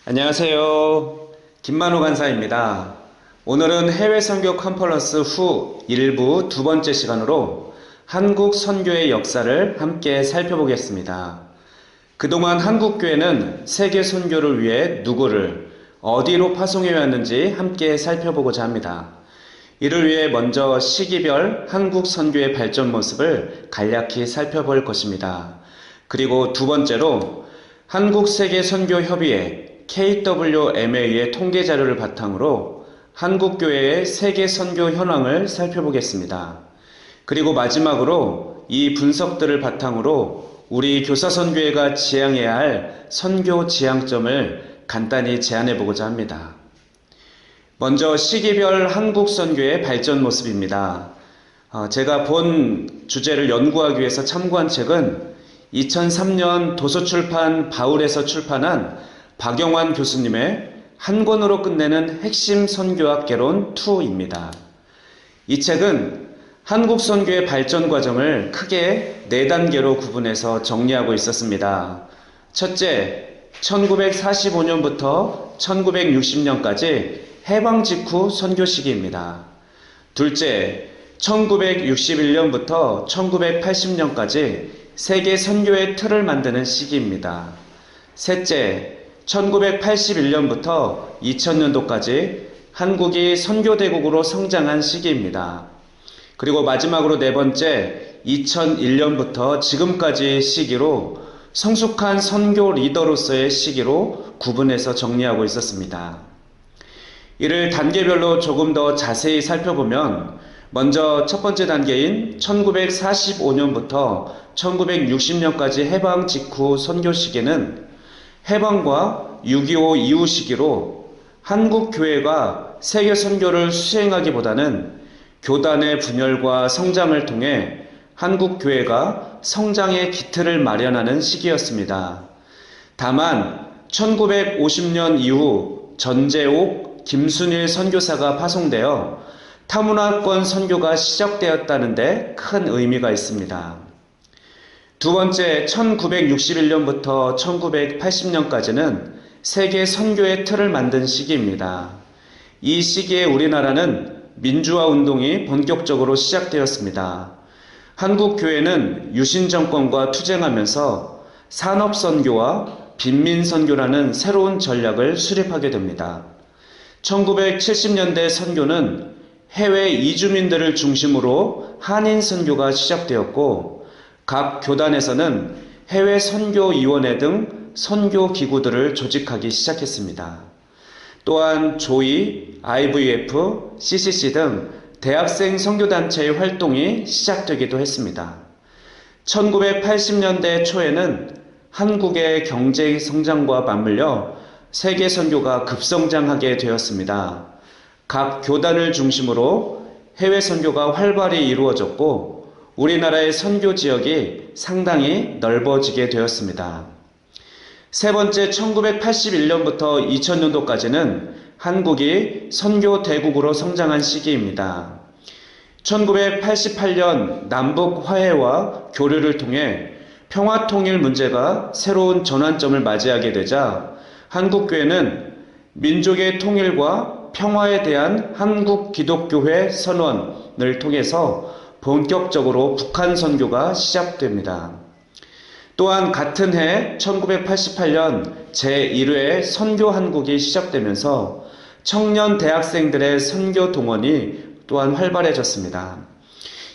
안녕하세요. 김만호 간사입니다. 오늘은 해외 선교 컨퍼런스 후 일부 두 번째 시간으로 한국 선교의 역사를 함께 살펴보겠습니다. 그동안 한국교회는 세계 선교를 위해 누구를 어디로 파송해 왔는지 함께 살펴보고자 합니다. 이를 위해 먼저 시기별 한국 선교의 발전 모습을 간략히 살펴볼 것입니다. 그리고 두 번째로 한국세계선교협의회 KWMA의 통계 자료를 바탕으로 한국교회의 세계 선교 현황을 살펴보겠습니다. 그리고 마지막으로 이 분석들을 바탕으로 우리 교사선교회가 지향해야 할 선교 지향점을 간단히 제안해 보고자 합니다. 먼저 시기별 한국 선교의 발전 모습입니다. 제가 본 주제를 연구하기 위해서 참고한 책은 2003년 도서출판 바울에서 출판한 박영환 교수님의 한 권으로 끝내는 핵심 선교학 개론 2입니다. 이 책은 한국 선교의 발전 과정을 크게 4단계로 구분해서 정리하고 있었습니다. 첫째, 1945년부터 1960년까지 해방 직후 선교 시기입니다. 둘째, 1961년부터 1980년까지 세계 선교의 틀을 만드는 시기입니다. 셋째, 1981년부터 2000년도까지 한국이 선교대국으로 성장한 시기입니다. 그리고 마지막으로 네 번째, 2001년부터 지금까지 시기로 성숙한 선교 리더로서의 시기로 구분해서 정리하고 있었습니다. 이를 단계별로 조금 더 자세히 살펴보면 먼저 첫 번째 단계인 1945년부터 1960년까지 해방 직후 선교 시기는 해방과 6.25 이후 시기로 한국 교회가 세계 선교를 수행하기보다는 교단의 분열과 성장을 통해 한국 교회가 성장의 기틀을 마련하는 시기였습니다. 다만 1950년 이후 전재옥, 김순일 선교사가 파송되어 타문화권 선교가 시작되었다는 데 큰 의미가 있습니다. 두 번째, 1961년부터 1980년까지는 세계 선교의 틀을 만든 시기입니다. 이 시기에 우리나라는 민주화 운동이 본격적으로 시작되었습니다. 한국 교회는 유신 정권과 투쟁하면서 산업 선교와 빈민 선교라는 새로운 전략을 수립하게 됩니다. 1970년대 선교는 해외 이주민들을 중심으로 한인 선교가 시작되었고 각 교단에서는 해외 선교위원회 등 선교기구들을 조직하기 시작했습니다. 또한 조이, IVF, CCC 등 대학생 선교단체의 활동이 시작되기도 했습니다. 1980년대 초에는 한국의 경제 성장과 맞물려 세계 선교가 급성장하게 되었습니다. 각 교단을 중심으로 해외 선교가 활발히 이루어졌고 우리나라의 선교 지역이 상당히 넓어지게 되었습니다. 세 번째, 1981년부터 2000년도까지는 한국이 선교 대국으로 성장한 시기입니다. 1988년 남북 화해와 교류를 통해 평화 통일 문제가 새로운 전환점을 맞이하게 되자 한국교회는 민족의 통일과 평화에 대한 한국 기독교회 선언을 통해서 본격적으로 북한 선교가 시작됩니다. 또한 같은 해 1988년 제1회 선교 한국이 시작되면서 청년 대학생들의 선교 동원이 또한 활발해졌습니다.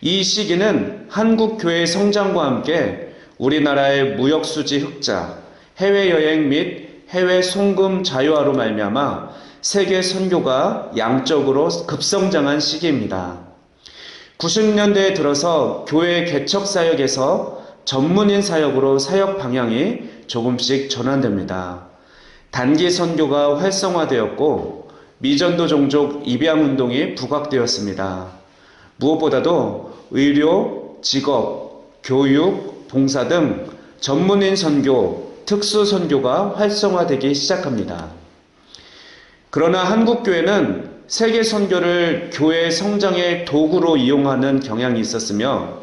이 시기는 한국 교회의 성장과 함께 우리나라의 무역수지 흑자, 해외여행 및 해외 송금 자유화로 말미암아 세계 선교가 양적으로 급성장한 시기입니다. 90년대에 들어서 교회 개척 사역에서 전문인 사역으로 사역 방향이 조금씩 전환됩니다. 단기 선교가 활성화되었고 미전도 종족 입양 운동이 부각되었습니다. 무엇보다도 의료, 직업, 교육, 봉사 등 전문인 선교, 특수 선교가 활성화되기 시작합니다. 그러나 한국교회는 세계 선교를 교회 성장의 도구로 이용하는 경향이 있었으며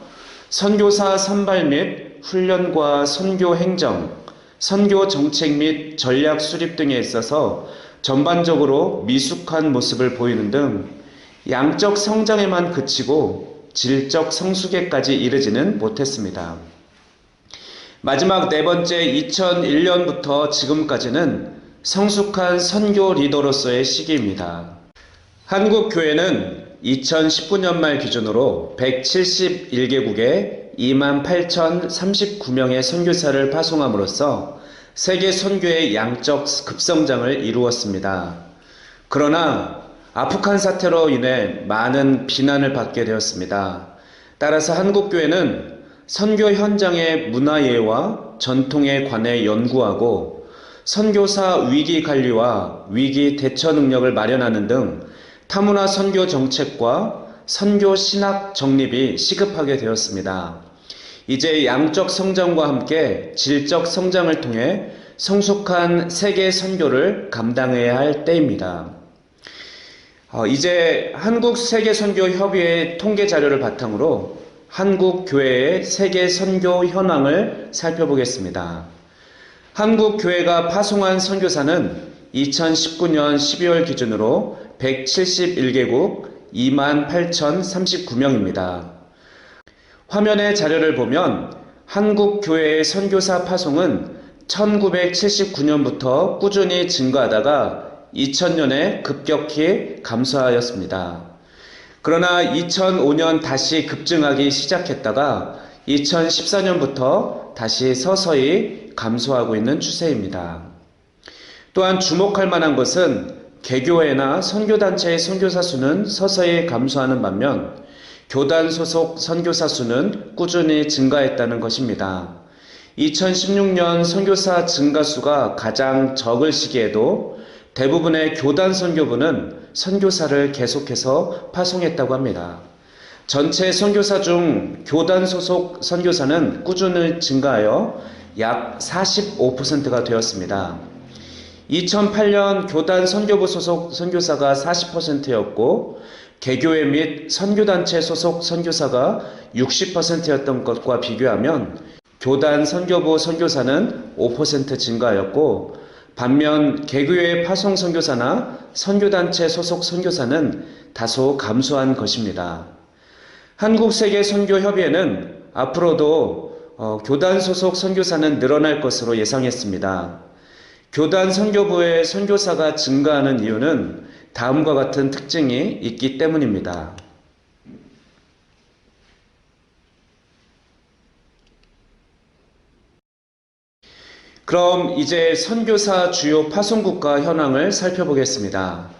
선교사 선발 및 훈련과 선교 행정, 선교 정책 및 전략 수립 등에 있어서 전반적으로 미숙한 모습을 보이는 등 양적 성장에만 그치고 질적 성숙에까지 이르지는 못했습니다. 마지막 네 번째 2001년부터 지금까지는 성숙한 선교 리더로서의 시기입니다. 한국 교회는 2019년 말 기준으로 171개국에 28,039명의 선교사를 파송함으로써 세계 선교의 양적 급성장을 이루었습니다. 그러나 아프간 사태로 인해 많은 비난을 받게 되었습니다. 따라서 한국 교회는 선교 현장의 문화예와 전통에 관해 연구하고 선교사 위기 관리와 위기 대처 능력을 마련하는 등 타문화 선교 정책과 선교 신학 정립이 시급하게 되었습니다. 이제 양적 성장과 함께 질적 성장을 통해 성숙한 세계 선교를 감당해야 할 때입니다. 이제 한국 세계 선교 협의회 통계 자료를 바탕으로 한국 교회의 세계 선교 현황을 살펴보겠습니다. 한국 교회가 파송한 선교사는 2019년 12월 기준으로 171개국 28,039명입니다. 화면의 자료를 보면 한국 교회의 선교사 파송은 1979년부터 꾸준히 증가하다가 2000년에 급격히 감소하였습니다. 그러나 2005년 다시 급증하기 시작했다가 2014년부터 다시 서서히 감소하고 있는 추세입니다. 또한 주목할 만한 것은 개교회나 선교단체의 선교사 수는 서서히 감소하는 반면 교단 소속 선교사 수는 꾸준히 증가했다는 것입니다. 2016년 선교사 증가수가 가장 적을 시기에도 대부분의 교단 선교부는 선교사를 계속해서 파송했다고 합니다. 전체 선교사 중 교단 소속 선교사는 꾸준히 증가하여 약 45%가 되었습니다. 2008년 교단 선교부 소속 선교사가 40%였고 개교회 및 선교단체 소속 선교사가 60%였던 것과 비교하면 교단 선교부 선교사는 5% 증가하였고 반면 개교회 파송 선교사나 선교단체 소속 선교사는 다소 감소한 것입니다. 한국세계선교협의회는 앞으로도 교단 소속 선교사는 늘어날 것으로 예상했습니다. 교단 선교부의 선교사가 증가하는 이유는 다음과 같은 특징이 있기 때문입니다. 그럼 이제 선교사 주요 파송국가 현황을 살펴보겠습니다.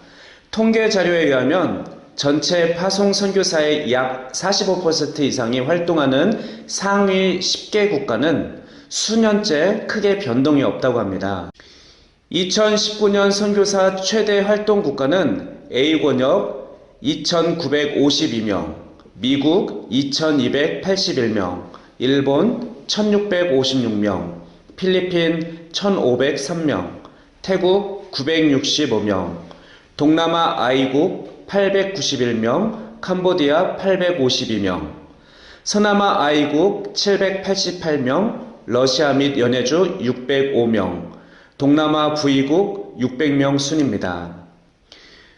통계 자료에 의하면 전체 파송 선교사의 약 45% 이상이 활동하는 상위 10개 국가는 수년째 크게 변동이 없다고 합니다. 2019년 선교사 최대 활동 국가는 A권역 2,952명, 미국 2,281명, 일본 1,656명, 필리핀 1,503명, 태국 965명, 동남아 아이국 891명, 캄보디아 852명, 서남아 아이국 788명, 러시아 및 연해주 605명, 동남아 부이국 600명 순입니다.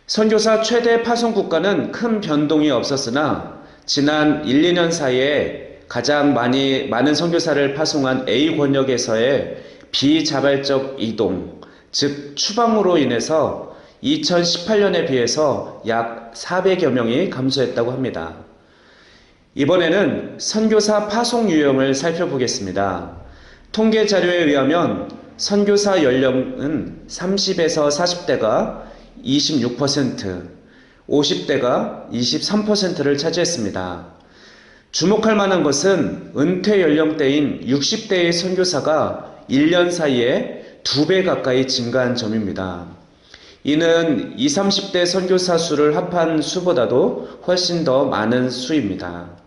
선교사 최대 파송 국가는 큰 변동이 없었으나 지난 1, 2년 사이에 가장 많은 선교사를 파송한 A 권역에서의 비자발적 이동, 즉 추방으로 인해서 2018년에 비해서 약 400여 명이 감소했다고 합니다. 이번에는 선교사 파송 유형을 살펴보겠습니다. 통계 자료에 의하면 선교사 연령은 30에서 40대가 26%, 50대가 23%를 차지했습니다. 주목할 만한 것은 은퇴 연령대인 60대의 선교사가 1년 사이에 2배 가까이 증가한 점입니다. 이는 20, 30대 선교사 수를 합한 수보다도 훨씬 더 많은 수입니다.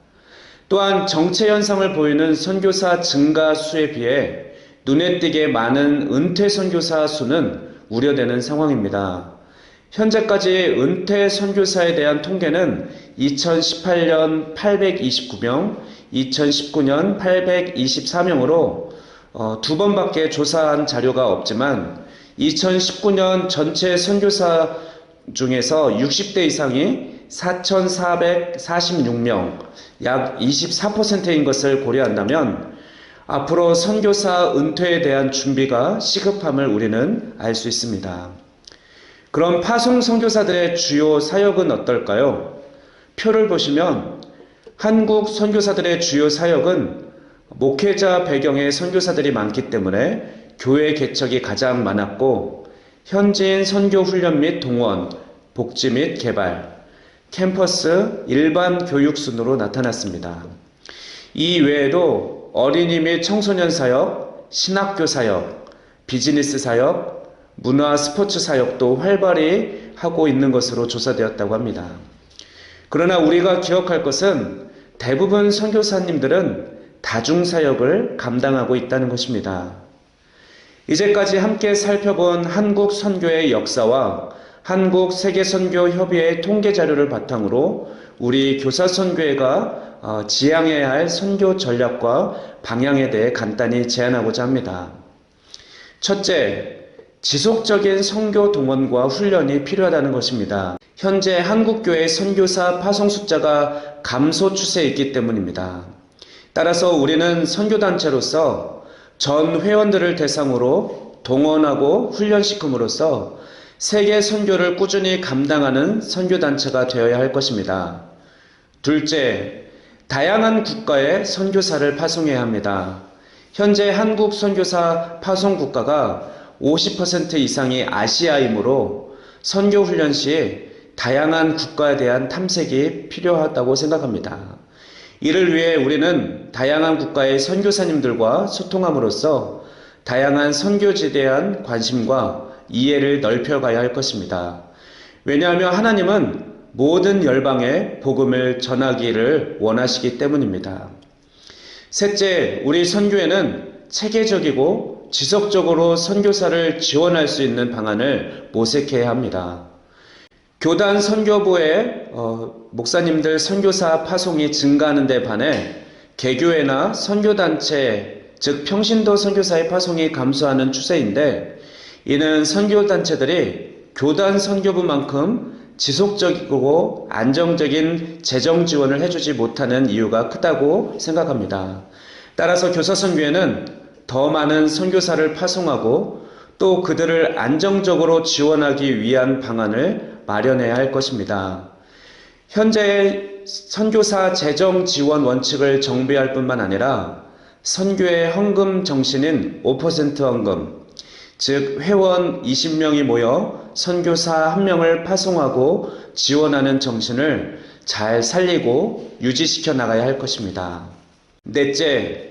또한 정체 현상을 보이는 선교사 증가 수에 비해 눈에 띄게 많은 은퇴 선교사 수는 우려되는 상황입니다. 현재까지 은퇴 선교사에 대한 통계는 2018년 829명, 2019년 824명으로 두 번밖에 조사한 자료가 없지만 2019년 전체 선교사 중에서 60대 이상이 4,446명, 약 24%인 것을 고려한다면 앞으로 선교사 은퇴에 대한 준비가 시급함을 우리는 알 수 있습니다. 그럼 파송 선교사들의 주요 사역은 어떨까요? 표를 보시면 한국 선교사들의 주요 사역은 목회자 배경의 선교사들이 많기 때문에 교회 개척이 가장 많았고, 현지인 선교 훈련 및 동원, 복지 및 개발, 캠퍼스, 일반 교육 순으로 나타났습니다. 이 외에도 어린이 및 청소년 사역, 신학교 사역, 비즈니스 사역, 문화 스포츠 사역도 활발히 하고 있는 것으로 조사되었다고 합니다. 그러나 우리가 기억할 것은 대부분 선교사님들은 다중사역을 감당하고 있다는 것입니다. 이제까지 함께 살펴본 한국 선교의 역사와 한국 세계선교협의회 통계자료를 바탕으로 우리 교사선교회가 지향해야 할 선교 전략과 방향에 대해 간단히 제안하고자 합니다. 첫째, 지속적인 선교 동원과 훈련이 필요하다는 것입니다. 현재 한국교회 선교사 파송 숫자가 감소 추세에 있기 때문입니다. 따라서 우리는 선교단체로서 전 회원들을 대상으로 동원하고 훈련시킴으로써 세계 선교를 꾸준히 감당하는 선교단체가 되어야 할 것입니다. 둘째, 다양한 국가의 선교사를 파송해야 합니다. 현재 한국 선교사 파송 국가가 50% 이상이 아시아이므로 선교 훈련 시 다양한 국가에 대한 탐색이 필요하다고 생각합니다. 이를 위해 우리는 다양한 국가의 선교사님들과 소통함으로써 다양한 선교지에 대한 관심과 이해를 넓혀가야 할 것입니다. 왜냐하면 하나님은 모든 열방에 복음을 전하기를 원하시기 때문입니다. 셋째, 우리 선교회는 체계적이고 지속적으로 선교사를 지원할 수 있는 방안을 모색해야 합니다. 교단 선교부의 목사님들 선교사 파송이 증가하는 데 반해 개교회나 선교단체, 즉 평신도 선교사의 파송이 감소하는 추세인데, 이는 선교단체들이 교단 선교부만큼 지속적이고 안정적인 재정 지원을 해주지 못하는 이유가 크다고 생각합니다. 따라서 교사선교회는 더 많은 선교사를 파송하고 또 그들을 안정적으로 지원하기 위한 방안을 마련해야 할 것입니다. 현재의 선교사 재정 지원 원칙을 정비할 뿐만 아니라 선교의 헌금 정신인 5% 헌금, 즉 회원 20명이 모여 선교사 1명을 파송하고 지원하는 정신을 잘 살리고 유지시켜 나가야 할 것입니다. 넷째,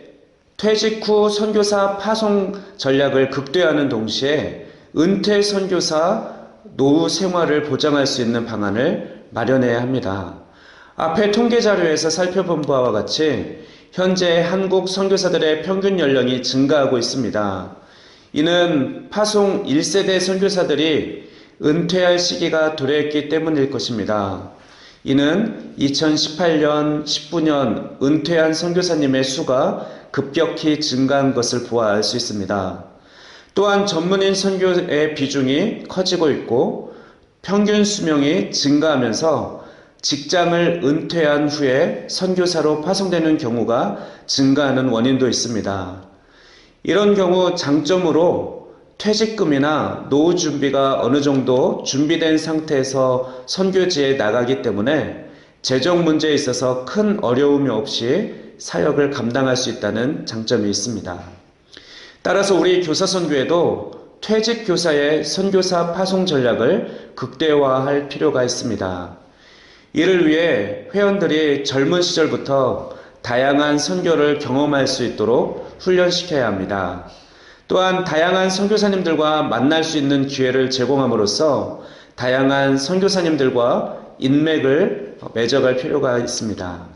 퇴직 후 선교사 파송 전략을 극대화하는 동시에 은퇴 선교사 노후 생활을 보장할 수 있는 방안을 마련해야 합니다. 앞에 통계 자료에서 살펴본 바와 같이 현재 한국 선교사들의 평균 연령이 증가하고 있습니다. 이는 파송 1세대 선교사들이 은퇴할 시기가 도래했기 때문일 것입니다. 이는 2018년, 19년 은퇴한 선교사님의 수가 급격히 증가한 것을 보아 알 수 있습니다. 또한 전문인 선교의 비중이 커지고 있고 평균 수명이 증가하면서 직장을 은퇴한 후에 선교사로 파송되는 경우가 증가하는 원인도 있습니다. 이런 경우 장점으로 퇴직금이나 노후 준비가 어느 정도 준비된 상태에서 선교지에 나가기 때문에 재정 문제에 있어서 큰 어려움이 없이 사역을 감당할 수 있다는 장점이 있습니다. 따라서 우리 교사선교회도 퇴직 교사의 선교사 파송 전략을 극대화할 필요가 있습니다. 이를 위해 회원들이 젊은 시절부터 다양한 선교를 경험할 수 있도록 훈련시켜야 합니다. 또한 다양한 선교사님들과 만날 수 있는 기회를 제공함으로써 다양한 선교사님들과 인맥을 맺어갈 필요가 있습니다.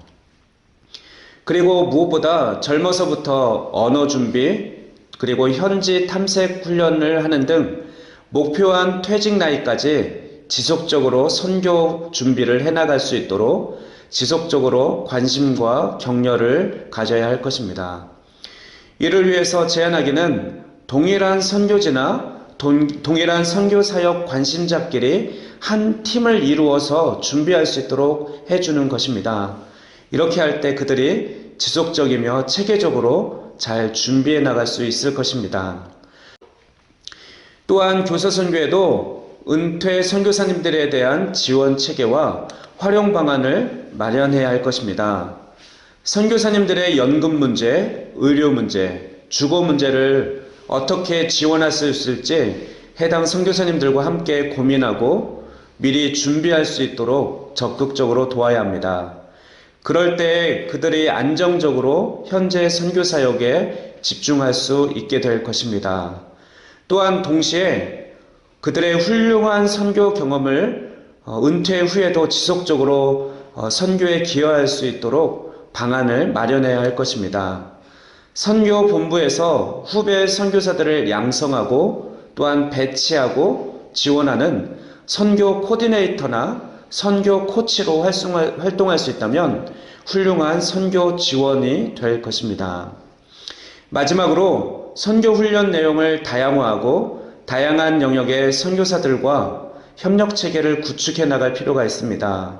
그리고 무엇보다 젊어서부터 언어 준비, 그리고 현지 탐색 훈련을 하는 등 목표한 퇴직 나이까지 지속적으로 선교 준비를 해나갈 수 있도록 지속적으로 관심과 격려를 가져야 할 것입니다. 이를 위해서 제안하기는 동일한 선교지나 동일한 선교사역 관심자끼리 한 팀을 이루어서 준비할 수 있도록 해주는 것입니다. 이렇게 할 때 그들이 지속적이며 체계적으로 잘 준비해 나갈 수 있을 것입니다. 또한 교사선교에도 은퇴 선교사님들에 대한 지원 체계와 활용 방안을 마련해야 할 것입니다. 선교사님들의 연금 문제, 의료 문제, 주거 문제를 어떻게 지원할 수 있을지 해당 선교사님들과 함께 고민하고 미리 준비할 수 있도록 적극적으로 도와야 합니다. 그럴 때 그들이 안정적으로 현재 선교사역에 집중할 수 있게 될 것입니다. 또한 동시에 그들의 훌륭한 선교 경험을 은퇴 후에도 지속적으로 선교에 기여할 수 있도록 방안을 마련해야 할 것입니다. 선교 본부에서 후배 선교사들을 양성하고 또한 배치하고 지원하는 선교 코디네이터나 선교 코치로 활동할 수 있다면 훌륭한 선교 지원이 될 것입니다. 마지막으로 선교 훈련 내용을 다양화하고 다양한 영역의 선교사들과 협력 체계를 구축해 나갈 필요가 있습니다.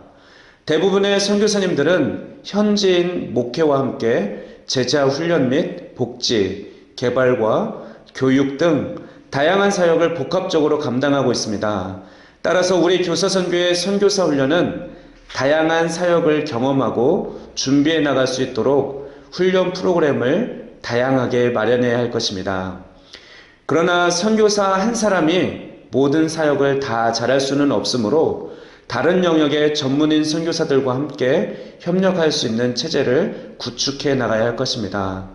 대부분의 선교사님들은 현지인 목회와 함께 제자 훈련 및 복지, 개발과 교육 등 다양한 사역을 복합적으로 감당하고 있습니다. 따라서 우리 교사선교의 선교사 훈련은 다양한 사역을 경험하고 준비해 나갈 수 있도록 훈련 프로그램을 다양하게 마련해야 할 것입니다. 그러나 선교사 한 사람이 모든 사역을 다 잘할 수는 없으므로 다른 영역의 전문인 선교사들과 함께 협력할 수 있는 체제를 구축해 나가야 할 것입니다.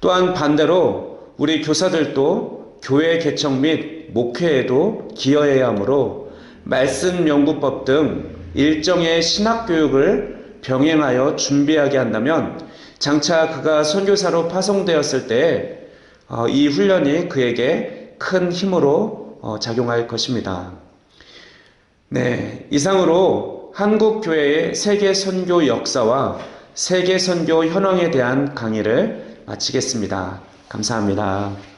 또한 반대로 우리 교사들도 교회 개척 및 목회에도 기여해야 하므로 말씀 연구법 등 일정의 신학 교육을 병행하여 준비하게 한다면 장차 그가 선교사로 파송되었을 때 이 훈련이 그에게 큰 힘으로 작용할 것입니다. 네, 이상으로 한국 교회의 세계 선교 역사와 세계 선교 현황에 대한 강의를 마치겠습니다. 감사합니다.